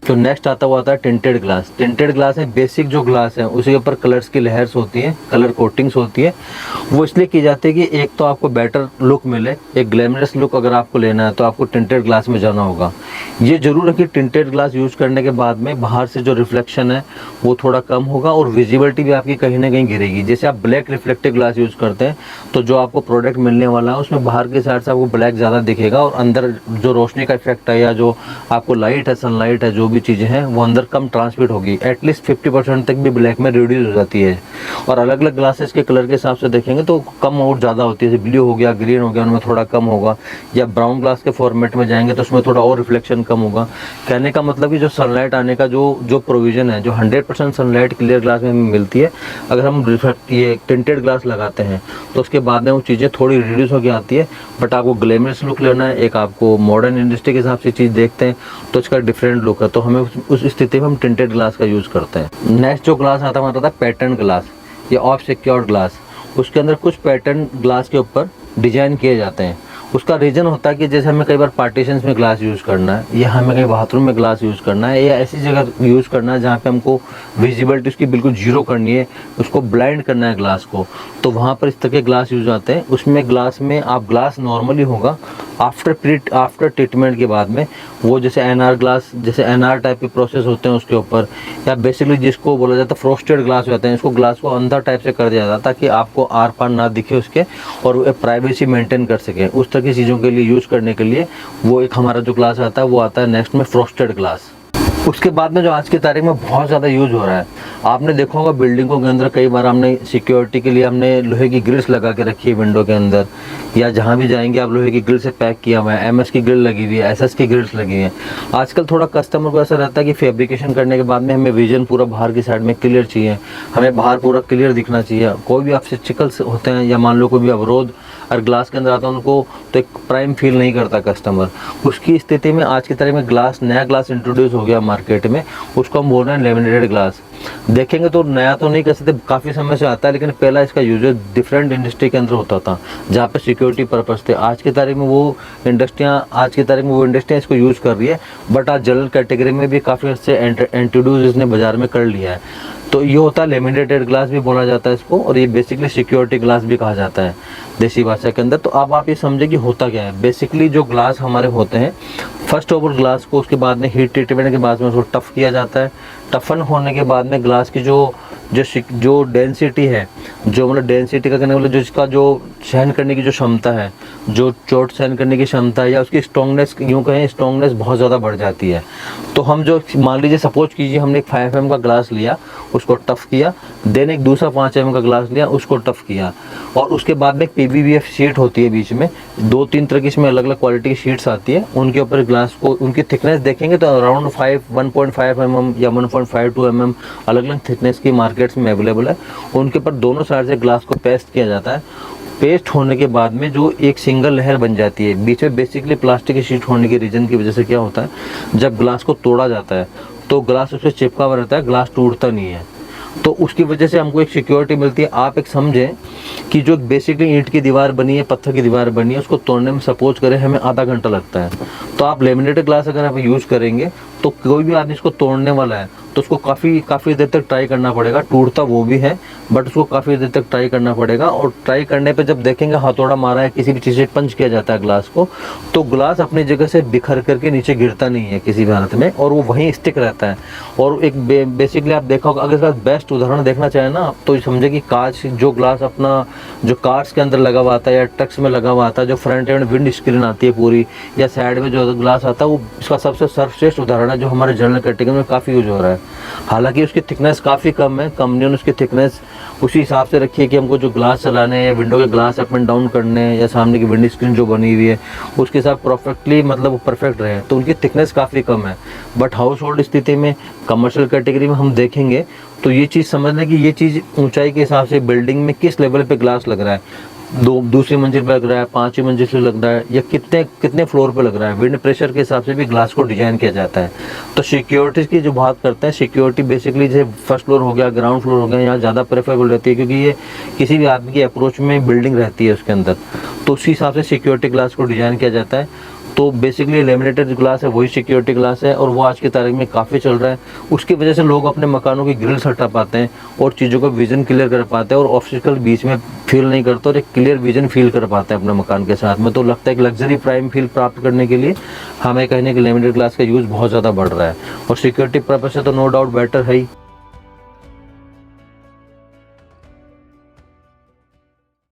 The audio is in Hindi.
जो नेक्स्ट आता है वो आता है टिंटेड ग्लास। टिंटेड ग्लास है बेसिक जो ग्लास है उसी के ऊपर कलर्स की लेयर्स होती हैं, कलर कोटिंग्स होती है। वो इसलिए की जाती है कि एक तो आपको बेटर लुक मिले, एक ग्लैमरस लुक अगर आपको लेना है तो आपको टिंटेड ग्लास में जाना होगा। ये जरूर है कि टिंटेड ग्लास यूज़ करने के बाद में बाहर से जो रिफ्लेक्शन है वो थोड़ा कम होगा और विजिबिलिटी भी आपकी कहीं ना कहीं गिरेगी। जैसे आप ब्लैक रिफ्लेक्टिव ग्लास यूज़ करते हैं तो जो आपको प्रोडक्ट मिलने वाला है उसमें बाहर की साइड से आपको ब्लैक ज़्यादा दिखेगा और अंदर जो रोशनी का इफेक्ट है या जो आपको लाइट है, सनलाइट है, जो भी चीज़ें हैं वो अंदर कम ट्रांसमिट होगी। एटलीस्ट 50% तक भी ब्लैक में रिड्यूस हो जाती है। और अलग अलग ग्लासेस के कलर के हिसाब से देखेंगे तो कम और ज़्यादा होती है। जैसे ब्लू हो गया, ग्रीन हो गया, उनमें थोड़ा कम होगा। या ब्राउन ग्लास के फॉर्मेट में जाएंगे तो उसमें थोड़ा और रिफ्लेक्शन कम होगा। कहने का मतलब कि जो सनलाइट आने का जो प्रोविज़न है, जो 100% सनलाइट क्लियर ग्लास में हमें मिलती है, अगर हम ये टिंटेड ग्लास लगाते हैं तो उसके बाद में वो चीज़ें थोड़ी रिड्यूस होकर आती है। बट आपको ग्लैमरस लुक लेना है, एक आपको मॉडर्न इंडस्ट्री के हिसाब से चीज़ देखते हैं तो इसका डिफरेंट लुक है, तो हमें उस स्थिति में हम टिंटेड ग्लास का यूज़ करते हैं। नेक्स्ट जो ग्लास आता है हमारा था पैटर्न ग्लास या ऑफ सिक्योर्ड ग्लास। उसके अंदर कुछ पैटर्न ग्लास के ऊपर डिजाइन किए जाते हैं। उसका रीज़न होता है कि जैसे हमें कई बार पार्टीशंस में ग्लास यूज़ करना है या हमें कहीं बाथरूम में ग्लास यूज़ करना है या ऐसी जगह यूज़ करना है जहाँ पे हमको विजिबिलिटी उसकी बिल्कुल जीरो करनी है, उसको ब्लाइंड करना है ग्लास को, तो वहाँ पर इस तरह के ग्लास यूज़ आते हैं। उसमें ग्लास में आप ग्लास नॉर्मली होगा आफ्टर ट्रीटमेंट के बाद में वो जैसे एनआर ग्लास, जैसे एनआर टाइप के प्रोसेस होते हैं उसके ऊपर, या बेसिकली जिसको बोला जाता है फ्रोस्टेड ग्लास होते हैं, इसको ग्लास को अंदर टाइप से कर दिया जाता है ताकि आपको आर पार ना दिखे उसके और प्राइवेसी मेंटेन कर सके। उस तरह की चीज़ों के लिए यूज़ करने के लिए वो एक हमारा जो ग्लास आता है वो आता है नेक्स्ट में फ्रोस्टेड ग्लास। उसके बाद में जो आज की तारीख में बहुत ज़्यादा यूज़ हो रहा है, आपने देखा होगा बिल्डिंगों के अंदर कई बार हमने सिक्योरिटी के लिए हमने लोहे की ग्रिल्स लगा के रखी है विंडो के अंदर, या जहाँ भी जाएंगे आप लोहे की ग्रिल से पैक किया हुआ है। एमएस की ग्रिल लगी हुई है, एसएस की ग्रिल्स लगी हैं। आजकल थोड़ा कस्टमर को ऐसा रहता है कि फैब्रिकेशन करने के बाद में हमें विजन पूरा बाहर की साइड में क्लियर चाहिए, हमें बाहर पूरा क्लियर दिखना चाहिए। कोई भी ऑब्स्टेकल्स होते हैं या मान लो कोई भी अवरोध और ग्लास के अंदर आता है उनको तो एक प्राइम फील नहीं करता कस्टमर। उसकी स्थिति में आज की तारीख में ग्लास, नया ग्लास इंट्रोड्यूस हो गया मार्केट में, उसको हम बोल रहे हैं लेमिनेटेड ग्लास। देखेंगे तो नया तो नहीं कह सकते, काफ़ी समय से आता है, लेकिन पहला इसका यूजेज डिफरेंट इंडस्ट्री के अंदर होता था जहाँ पे सिक्योरिटी पर्पस थे। आज की तारीख में वो इंडस्ट्रियाँ इसको यूज़ कर रही है, बट आज जनरल कैटेगरी में भी काफ़ी अच्छे इंट्रोड्यूस इसने बाजार में कर लिया है। तो ये होता है लेमिनेटेड ग्लास भी बोला जाता है इसको, और ये बेसिकली सिक्योरिटी ग्लास भी कहा जाता है देसी भाषा के अंदर। तो अब आप ये समझे कि होता क्या है। बेसिकली जो ग्लास हमारे होते हैं, फर्स्ट ओवर ग्लास को उसके बाद में हीट ट्रीटमेंट के बाद में उसको टफ किया जाता है। टफन होने के बाद में ग्लास की जो डेंसिटी है, जो मतलब डेंसिटी का कहने वाला जो इसका जो सहन करने की जो क्षमता है, जो चोट सहन करने की क्षमता है, या उसकी स्ट्रॉन्गनेस, यूँ कहें स्ट्रॉन्गनेस बहुत ज़्यादा बढ़ जाती है। तो हम जो मान लीजिए सपोज कीजिए हमने एक 5 mm का ग्लास लिया, उसको टफ किया, देन एक दूसरा 5 mm का ग्लास लिया, उसको टफ किया, और उसके बाद में एक PVBF शीट होती है बीच में, 2-3 तरह की इसमें अलग अलग क्वालिटी की शीट्स आती है। उनके ऊपर ग्लास को, उनकी थिकनेस देखेंगे तो अराउंड 1.5 mm या 1.52 mm अलग अलग थिकनेस की मार्केट्स में अवेलेबल है। उनके ऊपर दोनों साइड से ग्लास को पेस्ट किया जाता है। पेस्ट होने के बाद में जो एक सिंगल लेयर बन जाती है बीच में, बेसिकली प्लास्टिक की शीट होने के रीजन की वजह से क्या होता है, जब ग्लास को तोड़ा जाता है तो ग्लास उससे चिपका हुआ रहता है, ग्लास टूटता नहीं है। तो उसकी वजह से हमको एक सिक्योरिटी मिलती है। आप एक समझें कि जो बेसिकली ईंट की दीवार बनी है, पत्थर की दीवार बनी है, उसको तोड़ने में सपोज करें हमें आधा घंटा लगता है, तो आप लेमिनेटेड ग्लास अगर आप यूज़ करेंगे तो कोई भी आदमी इसको तोड़ने वाला है तो उसको काफ़ी देर तक ट्राई करना पड़ेगा। टूटता वो भी है, बट उसको काफ़ी देर तक ट्राई करना पड़ेगा। और ट्राई करने पे जब देखेंगे हथौड़ा मारा है, किसी भी चीज़ से पंच किया जाता है ग्लास को, तो ग्लास अपनी जगह से बिखर करके नीचे गिरता नहीं है किसी भी हालत में, और वो वहीं स्टिक रहता है। और एक बेसिकली आप देखा होगा, अगर इसका बेस्ट उदाहरण देखना चाहें ना, तो समझे कि कांच जो ग्लास अपना जो कार्स के अंदर लगा हुआ आता है या ट्रक्स में लगा हुआ आता है, जो फ्रंट एंड विंड स्क्रीन आती है पूरी, या साइड में जो ग्लास आता है, वो इसका सबसे सर्वश्रेष्ठ उदाहरण है जो हमारे जनरल कैटेगरी में काफ़ी यूज हो रहा है। हालांकि उसकी थिकनेस काफ़ी कम है, कंपनियों ने उसकी थिकनेस उसी हिसाब से रखी है कि हमको जो ग्लास चलाने हैं या विंडो के ग्लास अप एंड डाउन करने हैं या सामने की विंड स्क्रीन जो बनी हुई है उसके साथ परफेक्टली मतलब वो परफेक्ट रहे, तो उनकी थिकनेस काफ़ी कम है। बट हाउस होल्ड स्थिति में, कमर्शियल कैटेगरी में हम देखेंगे तो ये चीज़ समझना कि ये चीज़ ऊंचाई के हिसाब से बिल्डिंग में किस लेवल पे ग्लास लग रहा है, दूसरी मंजिल पे लग रहा है, 5वीं मंजिल से लग रहा है, या कितने फ्लोर पे लग रहा है, विंड प्रेशर के हिसाब से भी ग्लास को डिजाइन किया जाता है। तो सिक्योरिटी की जो बात करते हैं, सिक्योरिटी बेसिकली जैसे फर्स्ट फ्लोर हो गया, ग्राउंड फ्लोर हो गया, यहाँ ज़्यादा प्रेफरेबल रहती है क्योंकि ये किसी भी आदमी की अप्रोच में बिल्डिंग रहती है उसके अंदर, तो उसी हिसाब से सिक्योरिटी ग्लास को डिजाइन किया जाता है। तो बेसिकली लेमिनेटेड ग्लास है वही सिक्योरिटी ग्लास है, और वो आज की तारीख में काफ़ी चल रहा है। उसकी वजह से लोग अपने मकानों की ग्रिल्स हटा पाते हैं और चीज़ों का विजन क्लियर कर पाते हैं, और ऑब्स्टिकल बीच में फील नहीं करते और एक क्लियर विजन फील कर पाते हैं अपने मकान के साथ में। तो लगता है कि लग्जरी प्राइम फील प्राप्त करने के लिए हमें कहने कि लेमिनेटेड ग्लास का यूज़ बहुत ज़्यादा बढ़ रहा है, और सिक्योरिटी पर्पज से तो नो डाउट बेटर है ही।